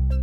Hey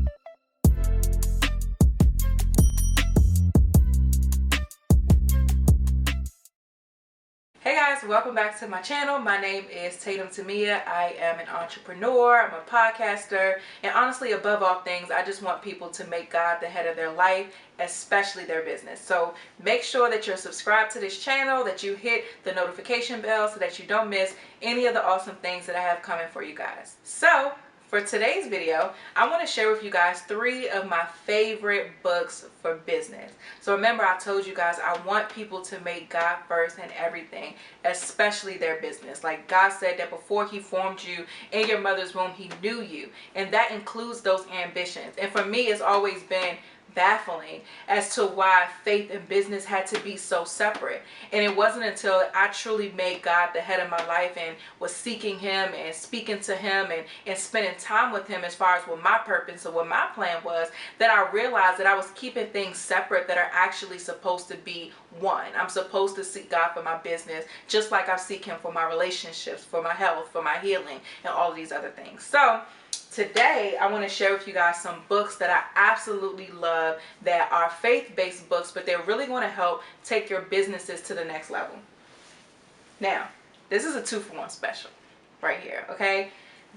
guys, welcome back to my channel. My name is Tatum Temia. I am an entrepreneur, I'm a podcaster, and honestly, above all things, I just want people to make God the head of their life, especially their business. So make sure that you're subscribed to this channel, that you hit the notification bell so that you don't miss any of the awesome things that I have coming for you guys. So for today's video, I want to share with you guys 3 of my favorite books for business. So remember, I told you guys I want people to make God first in everything, especially their business. Like God said that before He formed you in your mother's womb, He knew you. And that includes those ambitions. And for me, it's always been baffling as to why faith and business had to be so separate. And it wasn't until I truly made God the head of my life and was seeking Him and speaking to Him and spending time with Him as far as what my purpose or what my plan was, that I realized that I was keeping things separate that are actually supposed to be one. I'm supposed to seek God for my business just like I seek Him for my relationships, for my health, for my healing, and all of these other things. So today, I want to share with you guys some books that I absolutely love that are faith-based books, but they're really going to help take your businesses to the next level. Now, this is a 2-for-1 special right here, okay?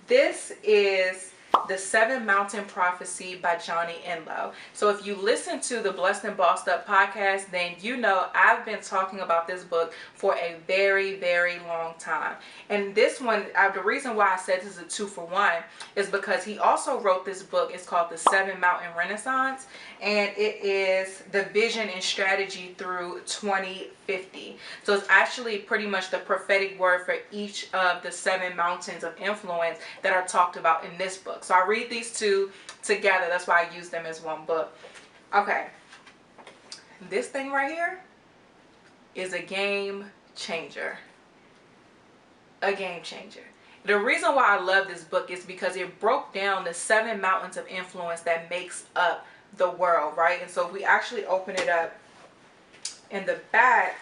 This is The 7 Mountain Prophecy by Johnny Enlow. So if you listen to the Blessed and Bossed Up podcast, then you know I've been talking about this book for a very, very long time. And this one, the reason why I said this is a 2-for-1 is because he also wrote this book. It's called The 7 Mountain Renaissance, and it is the vision and strategy through 2050. So it's actually pretty much the prophetic word for each of the 7 mountains of influence that are talked about in this book. So I read these 2 together. That's why I use them as one book. Okay. This thing right here is a game changer. A game changer. The reason why I love this book is because it broke down the 7 mountains of influence that makes up the world, right? And so if we actually open it up, in the back,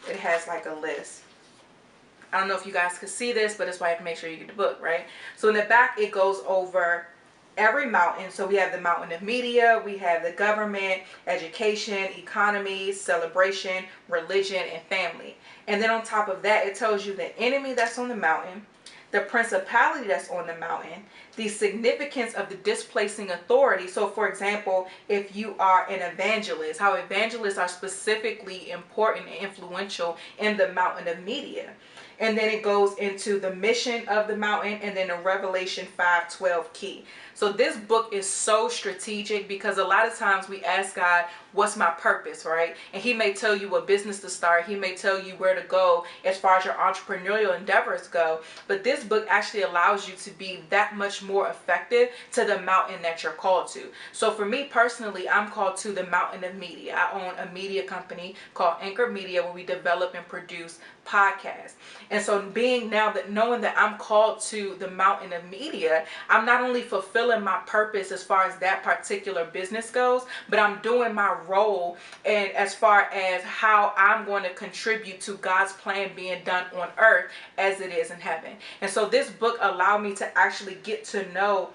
it has like a list. I don't know if you guys can see this, but that's why I have to make sure you get the book, right? So in the back, it goes over every mountain. So we have the mountain of media, we have the government, education, economy, celebration, religion, and family. And then on top of that, it tells you the enemy that's on the mountain, the principality that's on the mountain, the significance of the displacing authority. So for example, if you are an evangelist, how evangelists are specifically important and influential in the mountain of media. And then it goes into the mission of the mountain and then the Revelation 5:12 key. So this book is so strategic because a lot of times we ask God, what's my purpose, right? And He may tell you what business to start. He may tell you where to go as far as your entrepreneurial endeavors go. But this book actually allows you to be that much more effective to the mountain that you're called to. So for me personally, I'm called to the mountain of media. I own a media company called Anchor Media where we develop and produce podcasts. And so knowing that I'm called to the mountain of media, I'm not only fulfilling my purpose as far as that particular business goes, but I'm doing my role and as far as how I'm going to contribute to God's plan being done on earth as it is in heaven. And so this book allowed me to actually get to know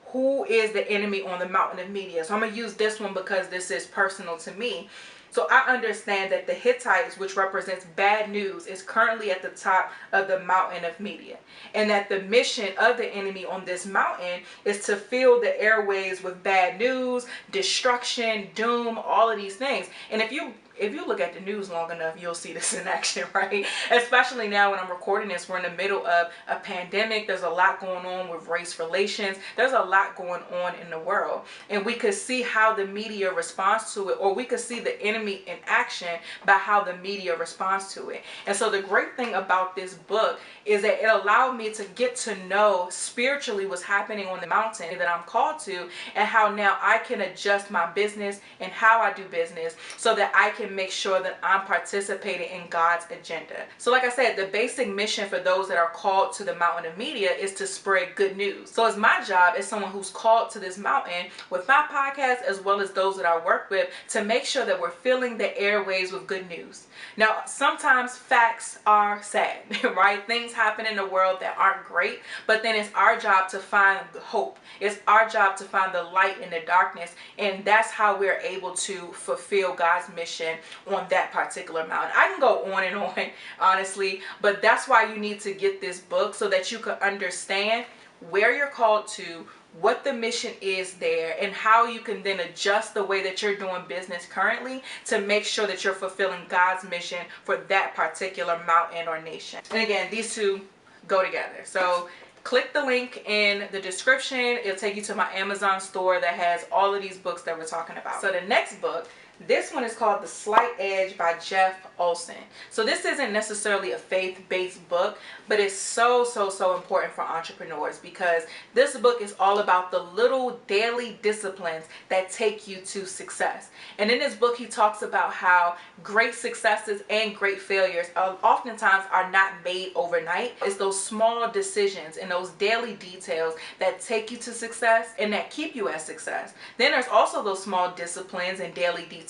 who is the enemy on the mountain of media. So I'm going to use this one because this is personal to me. So I understand that the Hittites, which represents bad news, is currently at the top of the mountain of media. And that the mission of the enemy on this mountain is to fill the airways with bad news, destruction, doom, all of these things. And if you look at the news long enough, you'll see this in action, right? Especially now when I'm recording this, we're in the middle of a pandemic. There's a lot going on with race relations. There's a lot going on in the world. And we could see how the media responds to it, or we could see the enemy in action by how the media responds to it. And so the great thing about this book is that it allowed me to get to know spiritually what's happening on the mountain that I'm called to, and how now I can adjust my business and how I do business so that I can can make sure that I'm participating in God's agenda. So like I said, the basic mission for those that are called to the mountain of media is to spread good news. So it's my job as someone who's called to this mountain with my podcast, as well as those that I work with, to make sure that we're filling the airways with good news. Now, sometimes facts are sad, right? Things happen in the world that aren't great, but then it's our job to find hope. It's our job to find the light in the darkness, and that's how we're able to fulfill God's mission on that particular mountain. I can go on and on, honestly, but that's why you need to get this book, so that you can understand where you're called to, what the mission is there, and how you can then adjust the way that you're doing business currently to make sure that you're fulfilling God's mission for that particular mountain or nation. And again, these two go together. So click the link in the description. It'll take you to my Amazon store that has all of these books that we're talking about. So the next book, this one is called The Slight Edge by Jeff Olson. So this isn't necessarily a faith-based book, but it's so important for entrepreneurs, because this book is all about the little daily disciplines that take you to success. And in this book, he talks about how great successes and great failures oftentimes are not made overnight. It's those small decisions and those daily details that take you to success and that keep you at success. Then there's also those small disciplines and daily details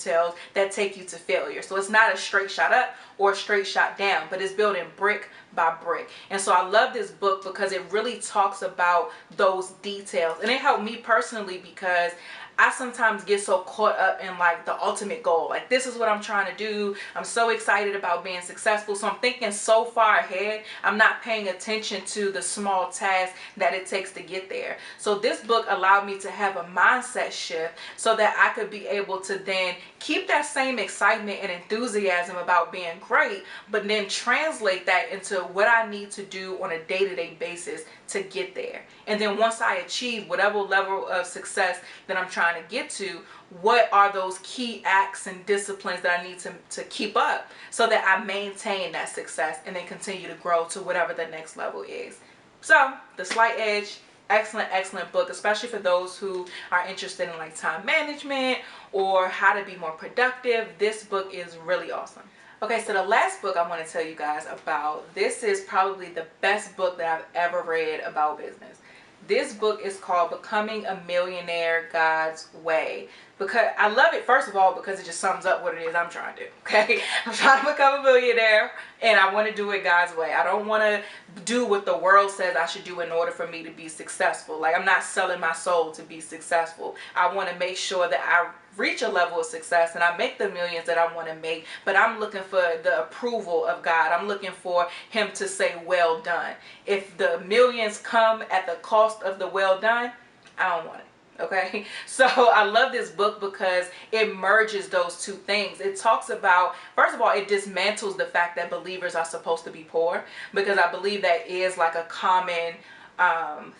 that take you to failure. So it's not a straight shot up or a straight shot down, but it's building brick by brick. And so I love this book because it really talks about those details, and it helped me personally because I sometimes get so caught up in like the ultimate goal. Like, this is what I'm trying to do. I'm so excited about being successful. So I'm thinking so far ahead. I'm not paying attention to the small tasks that it takes to get there. So this book allowed me to have a mindset shift so that I could be able to then keep that same excitement and enthusiasm about being great, but then translate that into what I need to do on a day-to-day basis to get there. And then once I achieve whatever level of success that I'm trying to get to, what are those key acts and disciplines that I need to keep up so that I maintain that success and then continue to grow to whatever the next level is. So The Slight Edge, excellent book, especially for those who are interested in like time management or how to be more productive. This book is really awesome. Okay, so the last book I want to tell you guys about, this is probably the best book that I've ever read about business. This book is called Becoming a Millionaire God's Way. Because I love it, first of all, because it just sums up what it is I'm trying to do, okay? I'm trying to become a millionaire, and I want to do it God's way. I don't want to do what the world says I should do in order for me to be successful. Like, I'm not selling my soul to be successful. I want to make sure that I reach a level of success and I make the millions that I want to make, but I'm looking for the approval of God. I'm looking for him to say, well done. If the millions come at the cost of the well done, I don't want it. Okay, so I love this book because it merges those two things. It talks about, first of all, it dismantles the fact that believers are supposed to be poor, because I believe that is like a common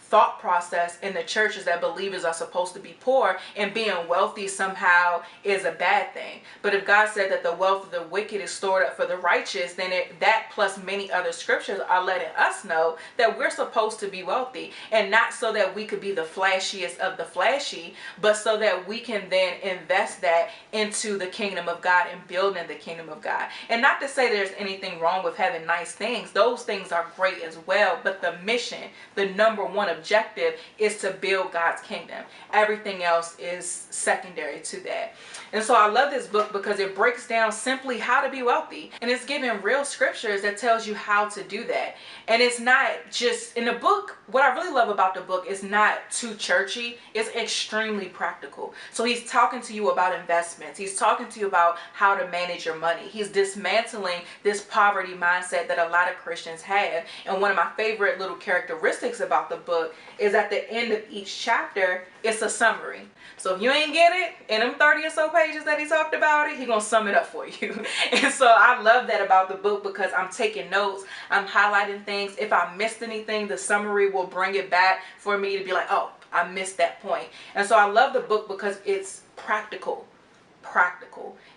thought process in the churches, that believers are supposed to be poor, and being wealthy somehow is a bad thing. But if God said that the wealth of the wicked is stored up for the righteous, then that plus many other scriptures are letting us know that we're supposed to be wealthy, and not so that we could be the flashiest of the flashy, but so that we can then invest that into the kingdom of God and building the kingdom of God. And not to say there's anything wrong with having nice things. Those things are great as well, but the mission, the number one objective, is to build God's kingdom. Everything else is secondary to that. And so I love this book because it breaks down simply how to be wealthy, and it's giving real scriptures that tells you how to do that. And it's not just in the book. What I really love about the book is not too churchy. It's extremely practical. So he's talking to you about investments. He's talking to you about how to manage your money. He's dismantling this poverty mindset that a lot of Christians have. And one of my favorite little characteristics about the book is at the end of each chapter, it's a summary. So if you ain't get it in them 30 or so pages that he talked about it, he's going to sum it up for you. And so I love that about the book because I'm taking notes. I'm highlighting things. If I missed anything, the summary will bring it back for me to be like, oh, I missed that point. And so I love the book because it's practical.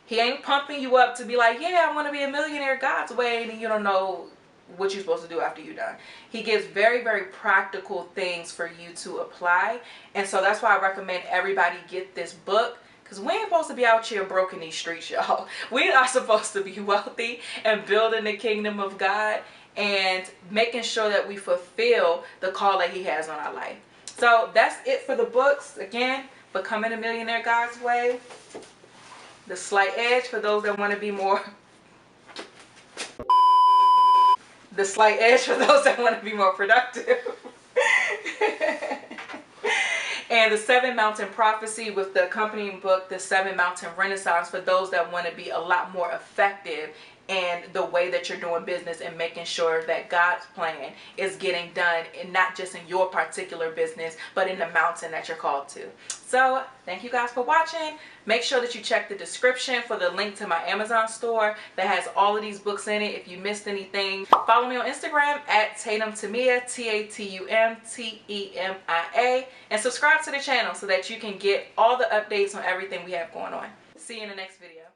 He ain't pumping you up to be like, yeah, I want to be a millionaire God's way, and you don't know what you're supposed to do after you're done. He gives very, very practical things for you to apply. And so that's why I recommend everybody get this book, Because we ain't supposed to be out here broke in these streets, y'all. We are supposed to be wealthy and building the kingdom of God and making sure that we fulfill the call that he has on our life. So that's it for the books. Again, Becoming a Millionaire God's Way. The Slight Edge for those that want to be more... The Slight Edge for those that want to be more productive. And the 7 Mountain Prophecy with the accompanying book, the 7 Mountain Renaissance, for those that want to be a lot more effective in the way that you're doing business and making sure that God's plan is getting done, and not just in your particular business, but in the mountain that you're called to. So thank you guys for watching. Make sure that you check the description for the link to my Amazon store that has all of these books in it if you missed anything. Follow me on Instagram at Tatum Temia, TatumTemia, and subscribe to the channel so that you can get all the updates on everything we have going on. See you in the next video.